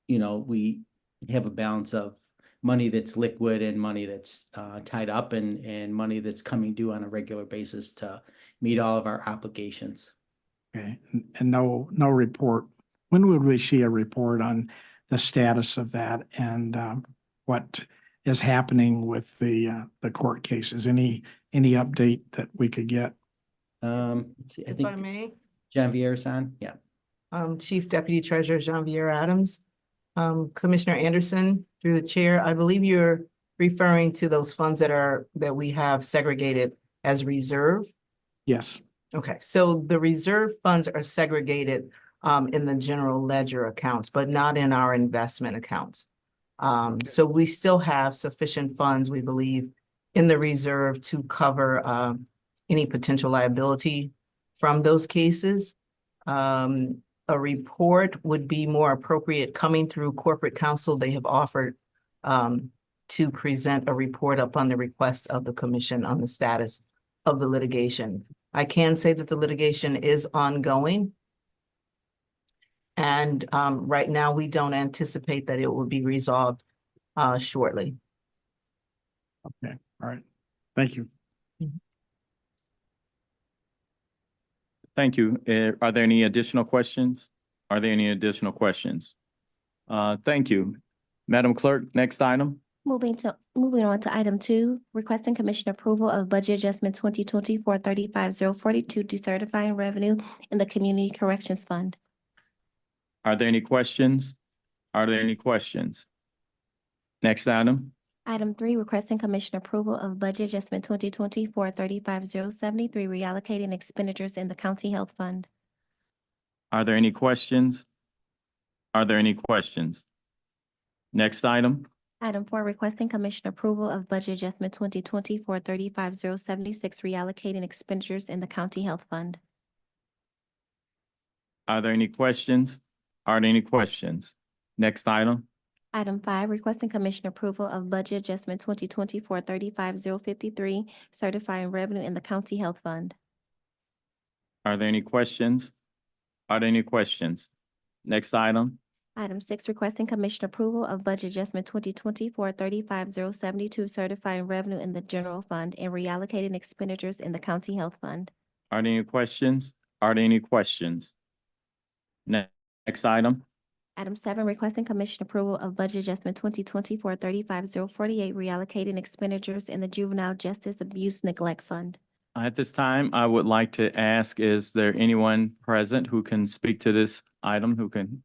we have a balance of money that's liquid and money that's tied up and money that's coming due on a regular basis to meet all of our obligations. Okay, and no report. When would we see a report on the status of that and what is happening with the court cases? Any update that we could get? Let's see, I If think I may, Janvier's on, yeah. Chief Deputy Treasurer Jean-Pierre Adams. Commissioner Anderson, through the chair, I believe you're referring to those funds that we have segregated as reserve. Yes. Okay, so the reserve funds are segregated in the general ledger accounts, but not in our investment accounts. So we still have sufficient funds, we believe, in the reserve to cover any potential liability from those cases. A report would be more appropriate coming through corporate counsel. They have offered to present a report upon the request of the commission on the status of the litigation. I can say that the litigation is ongoing. And right now, we don't anticipate that it will be resolved shortly. Okay, all right. Thank you. Thank you. Are there any additional questions? Are there any additional questions? Thank you. Madam Clerk, next item. Moving on to item 2, requesting commission approval of budget adjustment 2024 35042 decertifying revenue in the Community Corrections Fund. Are there any questions? Are there any questions? Next item. Item 3, requesting commission approval of budget adjustment 2024 35073 reallocating expenditures in the County Health Fund. Are there any questions? Are there any questions? Next item. Item 4, requesting commission approval of budget adjustment 2024 35076 reallocating expenditures in the County Health Fund. Are there any questions? Are there any questions? Next item. Item 5, requesting commission approval of budget adjustment 2024 35053 certifying revenue in the County Health Fund. Are there any questions? Are there any questions? Next item. Item 6, requesting commission approval of budget adjustment 2024 35072 certifying revenue in the General Fund and reallocating expenditures in the County Health Fund. Are there any questions? Are there any questions? Next item. Item 7, requesting commission approval of budget adjustment 2024 35048 reallocating expenditures in the Juvenile Justice Abuse Neglect Fund. At this time, I would like to ask, is there anyone present who can speak to this item, who can?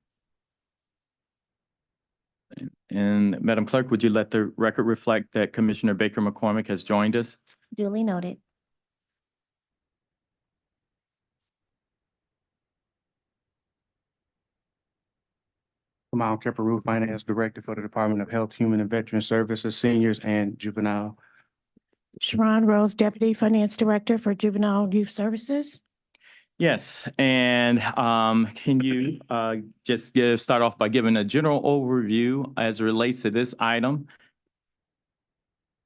And Madam Clerk, would you let the record reflect that Commissioner Baker McCormick has joined us? Duly noted. Kamal Keperu, Finance Director for the Department of Health, Human and Veteran Services, Seniors and Juvenile. Sharon Rose, Deputy Finance Director for Juvenile Youth Services. Yes, and can you just start off by giving a general overview as it relates to this item?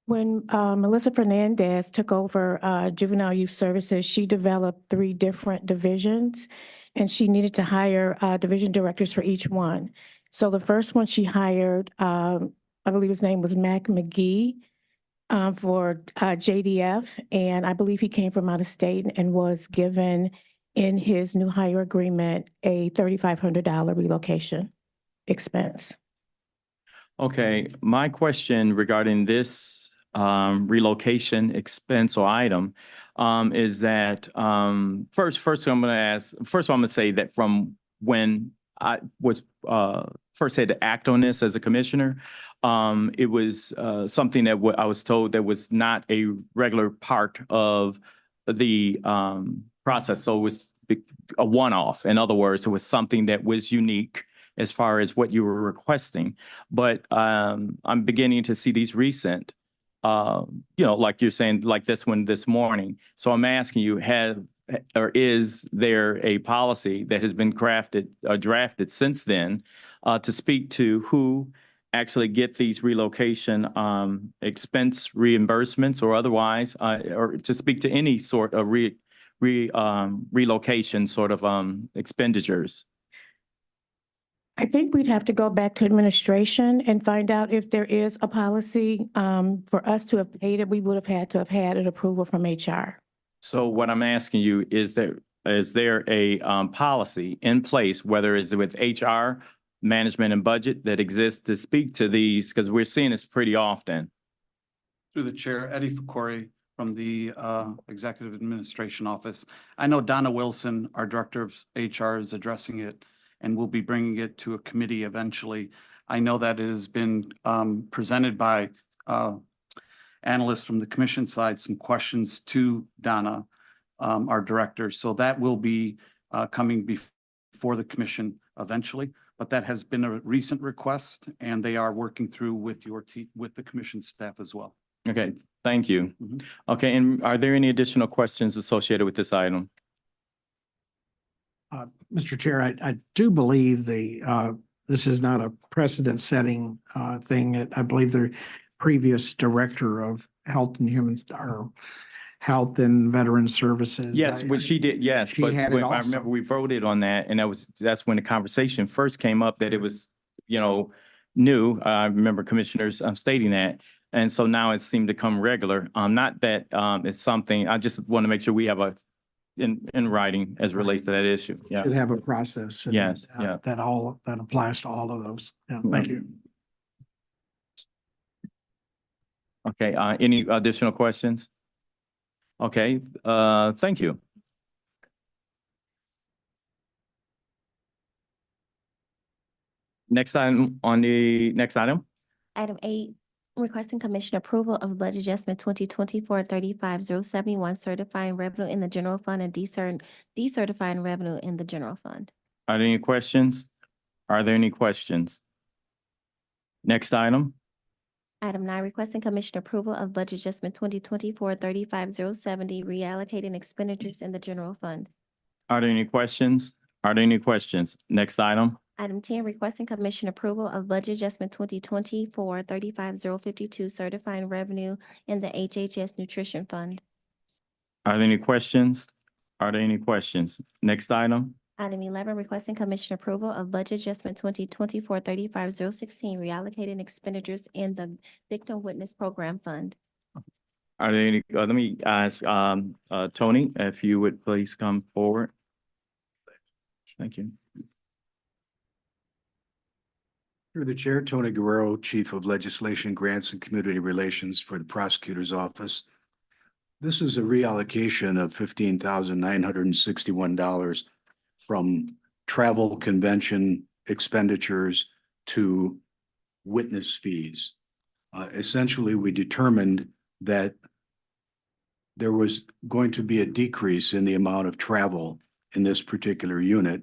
When Melissa Fernandez took over Juvenile Youth Services, she developed 3 different divisions, and she needed to hire division directors for each one. So the first one she hired, I believe his name was Mac McGee for JDF, and I believe he came from out of state and was given in his new hire agreement a $3,500 relocation expense. Okay, my question regarding this relocation expense or item is that first I'm going to say that from when I was first had to act on this as a commissioner, it was something that I was told that was not a regular part of the process. So it was a one-off. In other words, it was something that was unique as far as what you were requesting. But I'm beginning to see these recent, like you're saying, like this one this morning. So I'm asking you, is there a policy that has been drafted since then to speak to who actually get these relocation expense reimbursements or otherwise, or to speak to any sort of relocation sort of expenditures? I think we'd have to go back to administration and find out if there is a policy. For us to have paid it, we would have had to have had an approval from HR. So what I'm asking you, is there a policy in place, whether it's with HR, management and budget, that exists to speak to these? Because we're seeing this pretty often. Through the chair, Eddie Fakori from the Executive Administration Office. I know Donna Wilson, our Director of HR, is addressing it and will be bringing it to a committee eventually. I know that it has been presented by analysts from the commission side, some questions to Donna, our director. So that will be coming before the commission eventually. But that has been a recent request, and they are working through with with the commission staff as well. Okay, thank you. Mhm. Okay, and are there any additional questions associated with this item? Mr. Chair, I do believe this is not a precedent-setting thing. I believe the previous Director of Health and Health and Veteran Services. Yes, what she did, yes, She but had it I also. remember we voted on that, and that's when the conversation first came up, that it was, new. I remember commissioners stating that. And so now it seemed to come regular. Not that it's something, I just want to make sure we have in writing as relates to that issue. Yeah. Should have a process. and, Yes, yeah. That applies to all of those. Yeah, thank you. Okay, any additional questions? Okay, thank you. Next item next item. Item 8, requesting commission approval of budget adjustment 2024-35-071, certifying revenue in the general fund and decertifying revenue in the general fund. Are there any questions? Are there any questions? Next item. Item 9, requesting commission approval of budget adjustment 2024-35-070, reallocating expenditures in the general fund. Are there any questions? Are there any questions? Next item. Item 10, requesting commission approval of budget adjustment 2024-35-052, certifying revenue in the HHS Nutrition Fund. Are there any questions? Are there any questions? Next item. Item 11, requesting commission approval of budget adjustment 2024-35-016, reallocating expenditures in the Victim Witness Program Fund. Are there any, let me ask, Tony, if you would please come forward. Thank you. Through the chair, Tony Guerrero, Chief of Legislation, Grants and Community Relations for the Prosecutor's Office. This is a reallocation of $15,961 from travel convention expenditures to witness fees. Essentially, we determined that there was going to be a decrease in the amount of travel in this particular unit.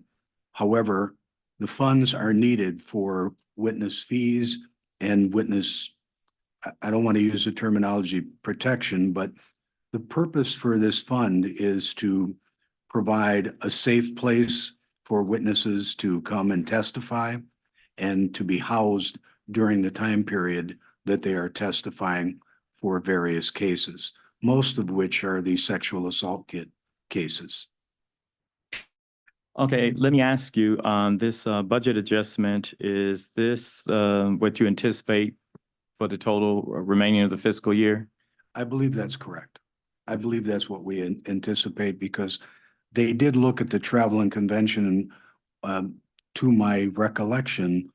However, the funds are needed for witness fees and witness, I don't want to use the terminology protection, but the purpose for this fund is to provide a safe place for witnesses to come and testify and to be housed during the time period that they are testifying for various cases, most of which are the sexual assault cases. Okay, let me ask you, this budget adjustment, is this what you anticipate for the total remaining of the fiscal year? I believe that's correct. I believe that's what we anticipate because they did look at the travel and convention. To my recollection,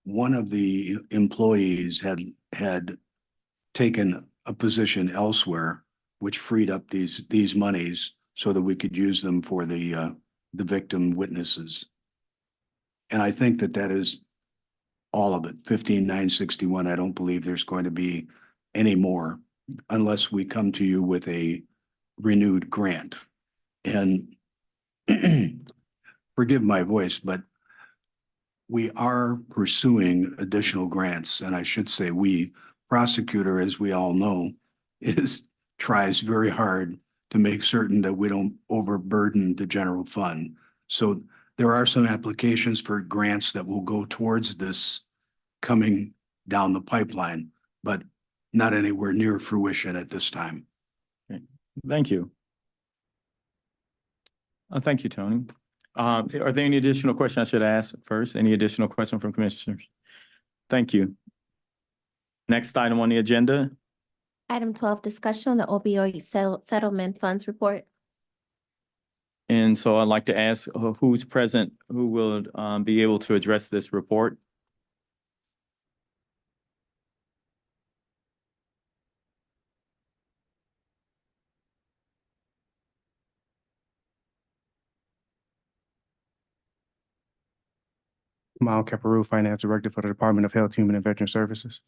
one of the employees had taken a position elsewhere, which freed up these monies so that we could use them for the victim witnesses. And I think that is all of it, 15,961. I don't believe there's going to be any more unless we come to you with a renewed grant. And forgive my voice, but we are pursuing additional grants. And I should say prosecutor, as we all know, tries very hard to make certain that we don't overburden the general fund. So there are some applications for grants that will go towards this coming down the pipeline, but not anywhere near fruition at this time. Okay. Thank you. Thank you, Tony. Are there any additional questions I should ask first? Any additional question from commissioners? Thank you. Next item on the agenda. Item 12, discussion on the opioid settlement funds report. And so I'd like to ask who's present, who will be able to address this report? Kamal Caparu, Finance Director for the Department of Health, Human and Veteran Services.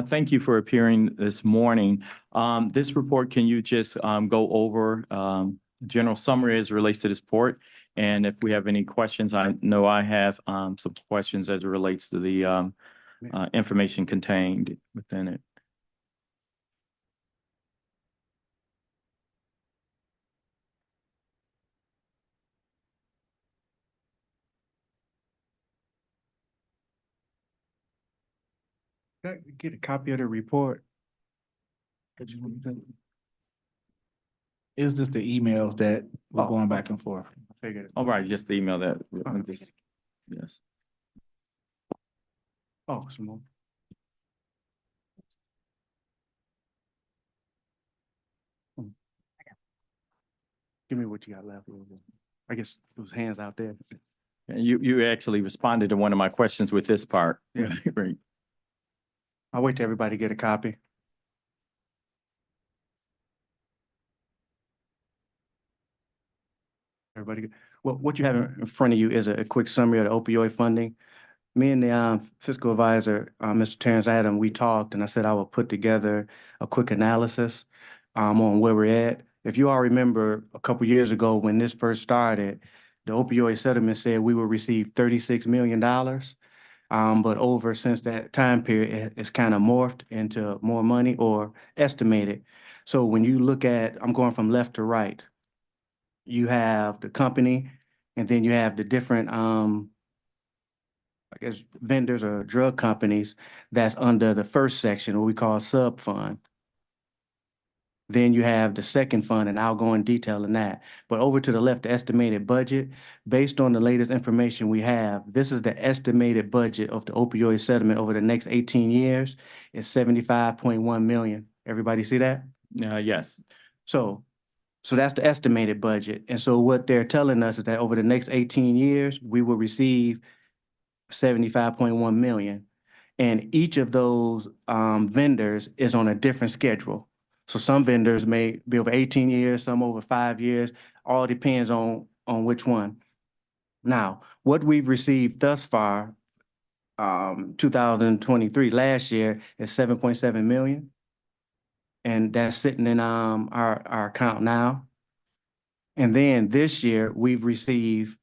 Thank you for appearing this morning. This report, can you just go over general summary as it relates to this report? And if we have any questions, I know I have some questions as it relates to the information contained within it. Can I get a copy of the report? It's just the emails that were Oh, going back and forth. I figured. All right, just the email that, Oh, just, yes. Oh, some more. Give me what you got left. I guess those hands out there. And you actually responded to one of my questions with this part. Yeah. Right. I'll wait till everybody get a copy. Everybody, what you have in front of you is a quick summary of the opioid funding. Me and the fiscal advisor, Mr. Terrence Adam, we talked and I said I would put together a quick analysis on where we're at. If you all remember a couple years ago when this first started, the opioid settlement said we will receive $36 million. But over since that time period, it's kind of morphed into more money or estimated. So when you look at, I'm going from left to right, you have the company and then you have the different, I guess, vendors or drug companies that's under the first section, what we call sub fund. Then you have the second fund, and I'll go in detail in that. But over to the left, the estimated budget, based on the latest information we have, this is the estimated budget of the opioid settlement over the next 18 years. It's 75.1 million. Everybody see that? Yes. So that's the estimated budget. And so what they're telling us is that over the next 18 years, we will receive 75.1 million. And each of those vendors is on a different schedule. So some vendors may be over 18 years, some over 5 years, all depends on which one. Now, what we've received thus far, 2023, last year, is 7.7 million. And that's sitting in our account now. And then this year, we've received,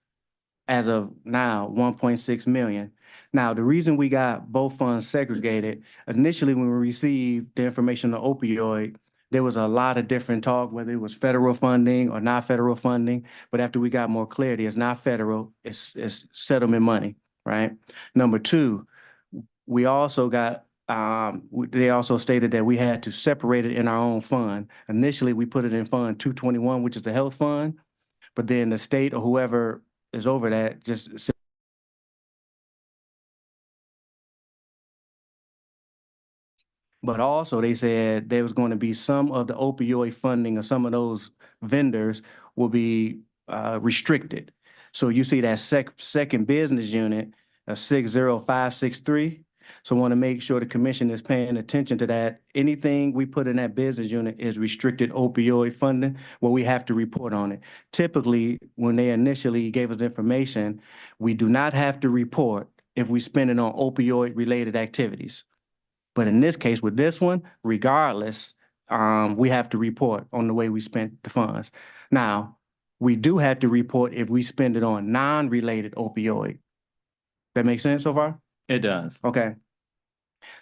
as of now, 1.6 million. Now, the reason we got both funds segregated, initially when we received the information on opioid, there was a lot of different talk, whether it was federal funding or not federal funding. But after we got more clarity, it's not federal, it's settlement money, right? Number two, we also got, they also stated that we had to separate it in our own fund. Initially, we put it in Fund 221, which is the health fund. But then the state or whoever is over that just said, but also they said there was going to be some of the opioid funding or some of those vendors will be restricted. So you see that second business unit, 60563. So I want to make sure the commission is paying attention to that. Anything we put in that business unit is restricted opioid funding, where we have to report on it. Typically, when they initially gave us information, we do not have to report if we spend it on opioid related activities. But in this case, with this one, regardless, we have to report on the way we spent the funds. Now, we do have to report if we spend it on non-related opioid. That makes sense so far? It does. Okay.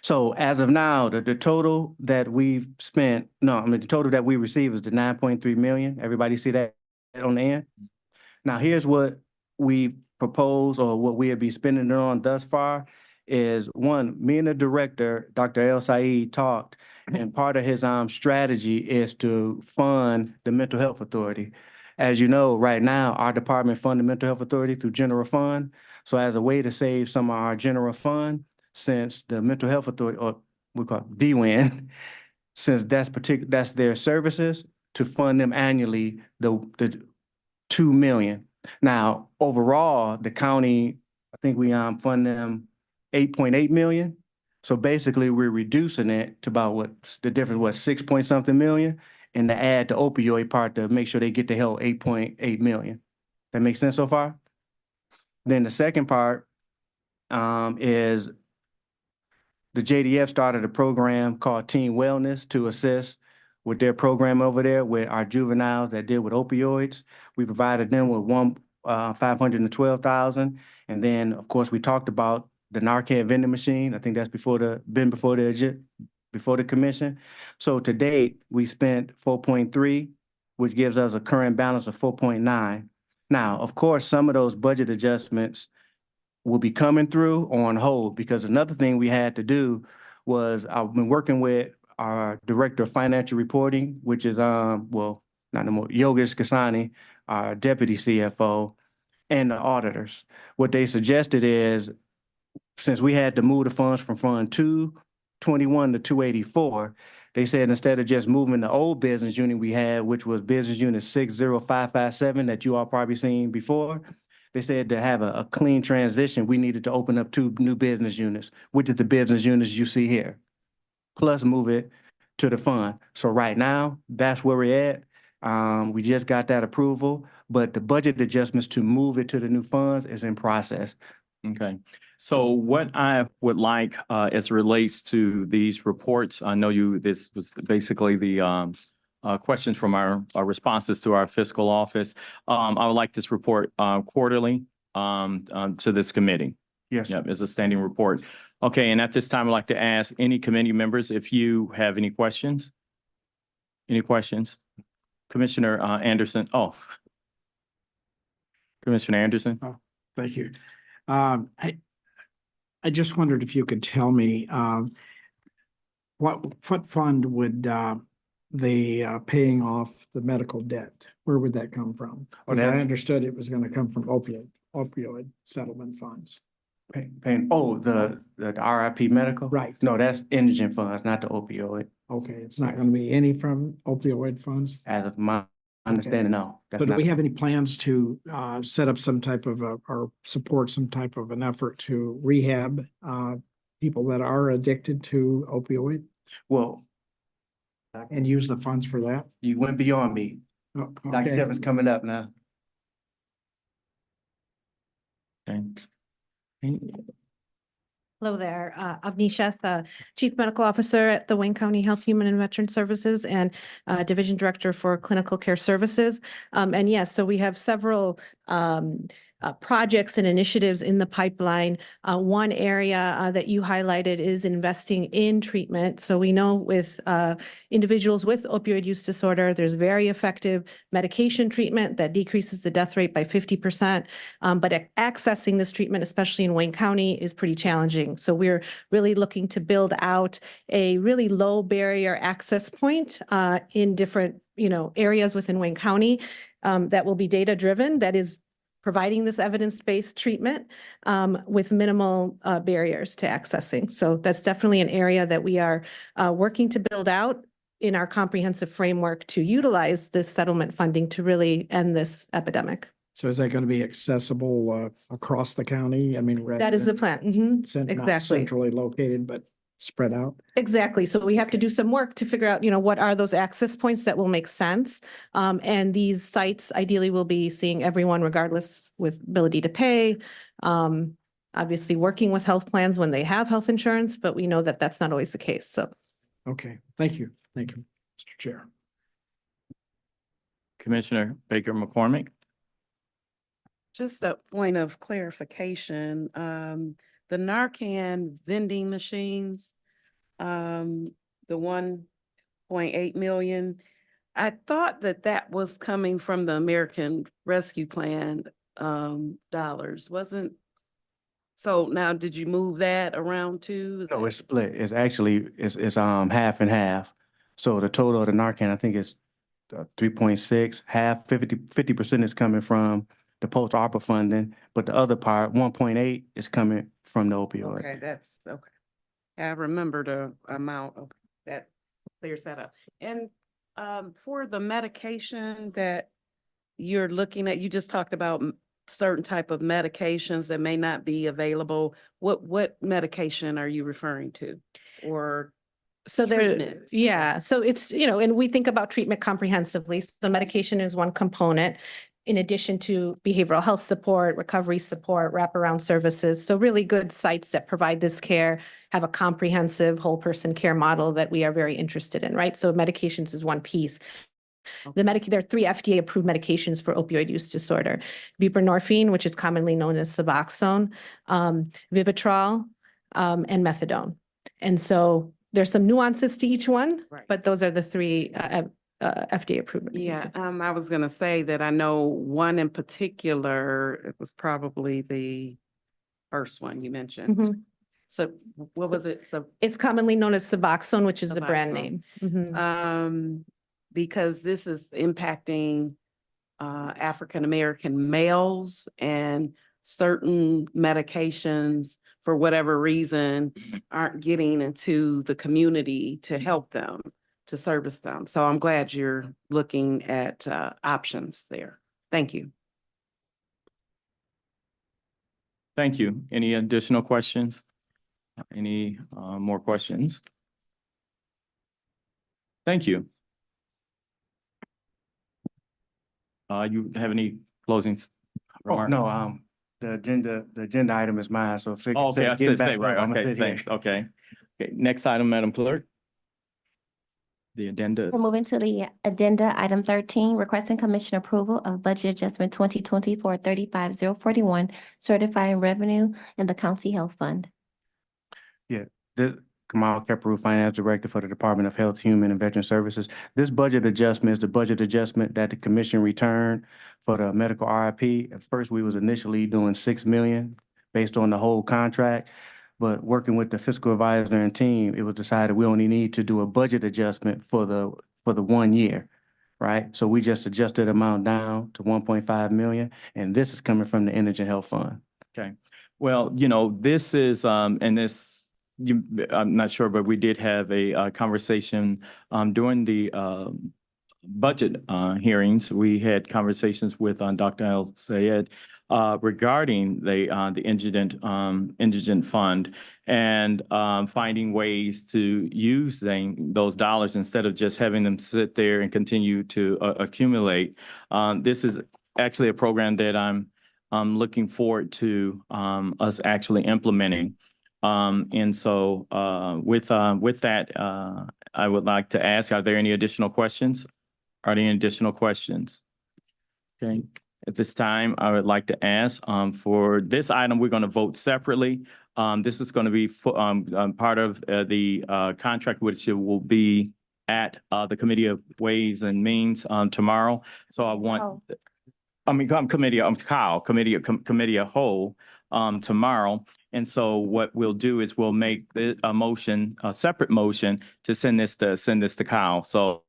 So as of now, the total that we've spent, the total that we receive is the 9.3 million. Everybody see that on the end? Now, here's what we propose or what we'll be spending it on thus far is one, me and the director, Dr. El Said, talked, and part of his strategy is to fund the Mental Health Authority. As you know, right now, our department fund the mental health authority through general fund. So as a way to save some of our general fund, since the mental health authority, or we call it DWIN, since that's their services, to fund them annually, the 2 million. Now, overall, the county, I think we fund them 8.8 million. So basically, we're reducing it to about the difference was 6 point something million, and to add the opioid part to make sure they get the help 8.8 million. That makes sense so far? Then the second part is the JDF started a program called Teen Wellness to assist with their program over there with our juveniles that deal with opioids. We provided them with 512,000. And then, of course, we talked about the Narcan vending machine. I think that's before the commission. So to date, we spent 4.3, which gives us a current balance of 4.9. Now, of course, some of those budget adjustments will be coming through or on hold, because another thing we had to do was I've been working with our Director of Financial Reporting, which is, well, not no more, Yogesh Kasani, our Deputy CFO, and the auditors. What they suggested is, since we had to move the funds from Fund 221 to 284, they said instead of just moving the old business unit we had, which was business unit 60557 that you all probably seen before, they said to have a clean transition, we needed to open up 2 new business units, which is the business units you see here, plus move it to the fund. So right now, that's where we're at. We just got that approval, but the budget adjustments to move it to the new funds is in process. Okay. So what I would like, as it relates to these reports, I know this was basically the, questions from our responses to our fiscal office. I would like this report, quarterly, to this committee. Yes. Yep, as a standing report. Okay, and at this time, I'd like to ask any committee members if you have any questions. Any questions? Commissioner, Anderson, Commissioner Anderson? Thank you. I just wondered if you could tell me, what fund would, the paying off the medical debt, where would that come from? Because I understood it was gonna come from opioid settlement funds. The RIP medical? Right. No, that's indigent funds, not the opioid. Okay, it's not gonna be any from opioid funds? As of my understanding, no. So do we have any plans to set up some type of or support some type of an effort to rehab people that are addicted to opioid Well, and use the funds for that? you went beyond me. Oh, Dr. okay. Kevin's coming up now. Okay. Hello there, Avni Sheth, Chief Medical Officer at the Wayne County Health, Human and Veteran Services and Division Director for Clinical Care Services. And yes, so we have several projects and initiatives in the pipeline. One area that you highlighted is investing in treatment. So we know with individuals with opioid use disorder, there's very effective medication treatment that decreases the death rate by 50%. But accessing this treatment, especially in Wayne County, is pretty challenging. So we're really looking to build out a really low barrier access point in different, areas within Wayne County that will be data driven, that is providing this evidence-based treatment with minimal barriers to accessing. So that's definitely an area that we are working to build out in our comprehensive framework to utilize this settlement funding to really end this epidemic. So is that going to be accessible across the county? I mean, That is the plan. Mhm. not Exactly. centrally located, but spread out? Exactly. So we have to do some work to figure out, what are those access points that will make sense. And these sites ideally will be seeing everyone regardless with ability to pay. Obviously working with health plans when they have health insurance, but we know that that's not always the case. So. Okay, thank you. Thank you, Mr. Chair. Commissioner Baker McCormick? Just a point of clarification, the Narcan vending machines, the 1.8 million, I thought that was coming from the American Rescue Plan dollars, wasn't? So now did you move that around too? No, it's split. It's actually, it's half and half. So the total of the Narcan, I think is 3.6, half, 50% is coming from the post ARPA funding, but the other part, 1.8 is coming from the opioid. Okay, that's, okay. I remember the amount of that clears that up. And for the medication that you're looking at, you just talked about certain type of medications that may not be available. What medication are you referring to? Or So there, treatment, yeah, yes. so it's, you know, and we think about treatment comprehensively. So the medication is one component in addition to behavioral health support, recovery support, wraparound services. So really good sites that provide this care have a comprehensive whole person care model that we are very interested in, right? So medications is one piece. There are 3 FDA approved medications for opioid use disorder: buprenorphine, which is commonly known as Suboxone, Vivitrol, and methadone. And so there's some nuances to each one, Right. but those are the 3 FDA approved. Yeah, I was gonna say that I know one in particular, it was probably the first one you mentioned. Mhm. So what was it? So It's commonly known as Suboxone, which is the brand Suboxone. name. Mhm. Because this is impacting African-American males, and certain medications, for whatever reason, aren't getting into the community to help them, to service them. So I'm glad you're looking at options there. Thank you. Thank you. Any additional questions? Any more questions? Thank you. You have any closing Oh, remarks? no, the agenda item is mine, so figure. Oh, okay, I was gonna say, right, okay, thanks. thanks, okay. Okay, next item, Madam Clerk. The addenda. We're moving to the addenda, item 13, requesting commission approval of budget adjustment 2024 35041, certifying revenue in the county health fund. Kamal Keperu, Finance Director for the Department of Health, Human and Veteran Services. This budget adjustment is the budget adjustment that the commission returned for the medical RIP. At first, we was initially doing 6 million based on the whole contract. But working with the fiscal advisor and team, it was decided we only need to do a budget adjustment for the 1 year, right? So we just adjusted amount down to 1.5 million, and this is coming from the Indigent Health Fund. Okay, well, you know, this is, and this, I'm not sure, but we did have a conversation during the budget hearings. We had conversations with Dr. El Sayed regarding the indigent fund, and finding ways to use those dollars instead of just having them sit there and continue to accumulate. This is actually a program that I'm looking forward to us actually implementing. And so with that, I would like to ask, are there any additional questions? Are there any additional questions? Okay, at this time, I would like to ask for this item, we're going to vote separately. This is going to be part of the contract, which will be at the Committee of Ways and Means tomorrow. So I want, committee of whole tomorrow. And so what we'll do is we'll make a separate motion to send this to Kyle. So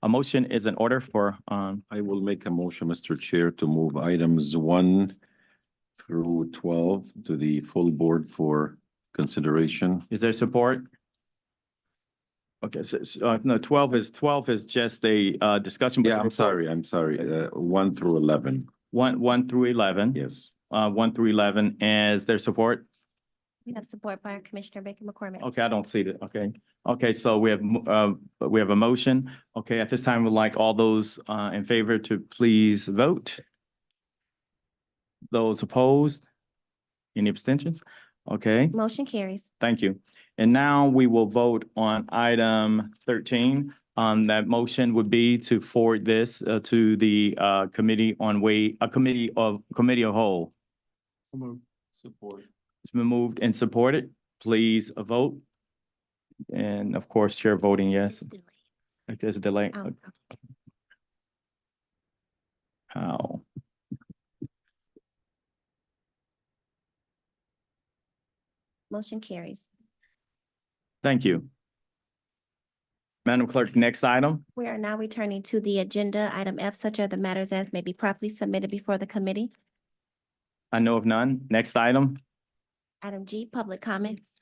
a motion is in order for, I will make a motion, Mr. Chair, to move items 1 through 12 to the full board for consideration. is there support? Okay, no, 12 is just a discussion. Yeah, I'm sorry, 1 through 11. 1 through 11. Yes. 1 through 11. Is there support? We have support by Commissioner Baker McCormick. Okay, I don't see that. Okay. Okay, so we have a motion. Okay, at this time, we'd like all those in favor to please vote. Those opposed? Any abstentions? Okay, Motion carries. thank you. And now we will vote on item 13. That motion would be to forward this to the Committee of Whole. Support. It's been moved and supported. Please vote. And of course, chair voting yes. There's a delay. How? Motion carries. Thank you. Madam Clerk, next item. We are now returning to the agenda. Item F, such are the matters as may be properly submitted before the committee. I know of none. Next item. Item G, public comments.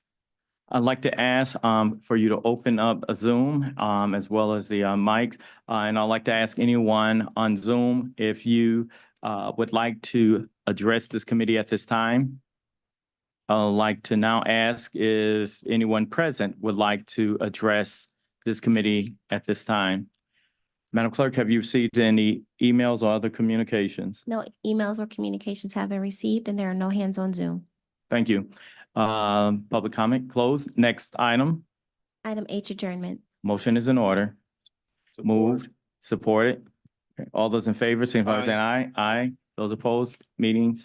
I'd like to ask for you to open up a Zoom as well as the mics. And I'd like to ask anyone on Zoom if you would like to address this committee at this time. I'd like to now ask if anyone present would like to address this committee at this time. Madam Clerk, have you received any emails or other communications? No emails or communications have been received, and there are no hands on Zoom. Thank you. Public comment closed. Next item. Item H, adjournment. Motion is in order. Moved, supported. Okay, all those in favor, signify by saying aye. Aye. Those opposed, meetings